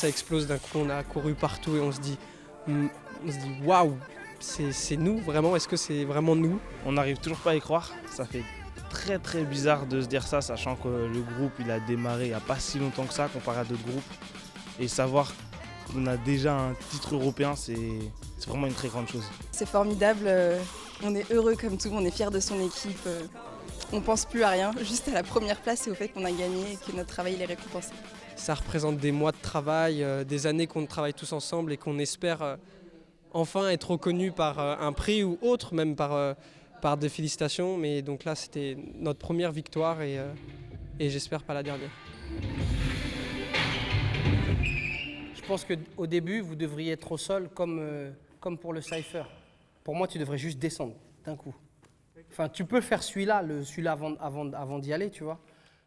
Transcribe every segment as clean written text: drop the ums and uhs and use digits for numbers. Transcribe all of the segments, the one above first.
ça explose d'un coup, on a couru partout et on se dit waouh, c'est nous vraiment, est-ce que c'est vraiment nous? On n'arrive toujours pas à y croire, ça fait très très bizarre de se dire ça, sachant que le groupe il a démarré il n'y a pas si longtemps que ça comparé à d'autres groupes. Et savoir qu'on a déjà un titre européen, c'est vraiment une très grande chose. C'est formidable, on est heureux comme tout, on est fiers de son équipe. On pense plus à rien, juste à la première place et au fait qu'on a gagné et que notre travail il est récompensé. Ça représente des mois de travail, des années qu'on travaille tous ensemble et qu'on espère enfin être reconnu par un prix ou autre, même par des félicitations. Mais donc là, c'était notre première victoire et j'espère pas la dernière. Je pense qu'au début, vous devriez être au sol comme pour le cypher. Pour moi, tu devrais juste descendre d'un coup. Enfin, tu peux faire celui-là avant d'y aller, tu vois.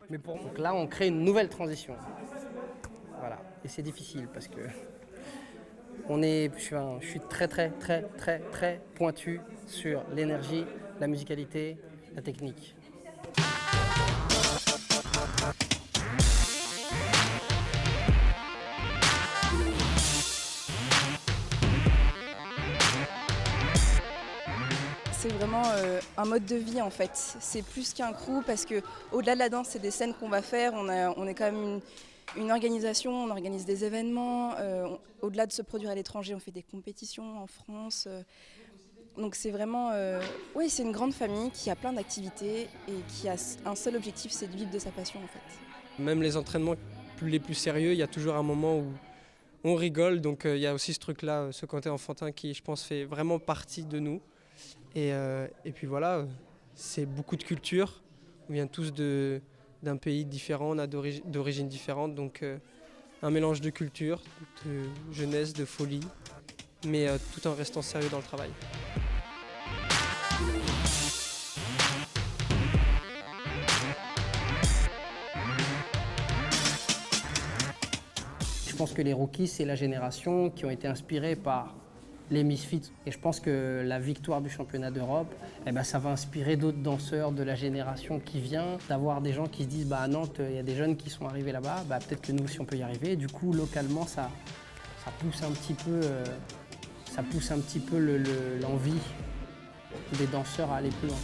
Mais donc là, on crée une nouvelle transition. Voilà. Et c'est difficile parce que je suis très, très, très, très, très pointu sur l'énergie, la musicalité, la technique. C'est vraiment un mode de vie en fait. C'est plus qu'un crew parce que au-delà de la danse, c'est des scènes qu'on va faire. On est quand même une organisation, on organise des événements. Au-delà de se produire à l'étranger, on fait des compétitions en France. Donc c'est vraiment, oui, c'est une grande famille qui a plein d'activités et qui a un seul objectif, c'est de vivre de sa passion en fait. Même les entraînements les plus sérieux, il y a toujours un moment où on rigole. Donc il y a aussi ce truc-là, ce côté enfantin qui, je pense, fait vraiment partie de nous. Et puis voilà, c'est beaucoup de culture. On vient tous d'un pays différent, on a d'origines différentes. Donc un mélange de culture, de jeunesse, de folie, mais tout en restant sérieux dans le travail. Je pense que les rookies, c'est la génération qui ont été inspirés par les Misfits. Et je pense que la victoire du championnat d'Europe, ça va inspirer d'autres danseurs de la génération qui vient, d'avoir des gens qui se disent à Nantes, il y a des jeunes qui sont arrivés là-bas, peut-être que nous aussi on peut y arriver. Et du coup, localement, ça pousse un petit peu, l'envie des danseurs à aller plus loin.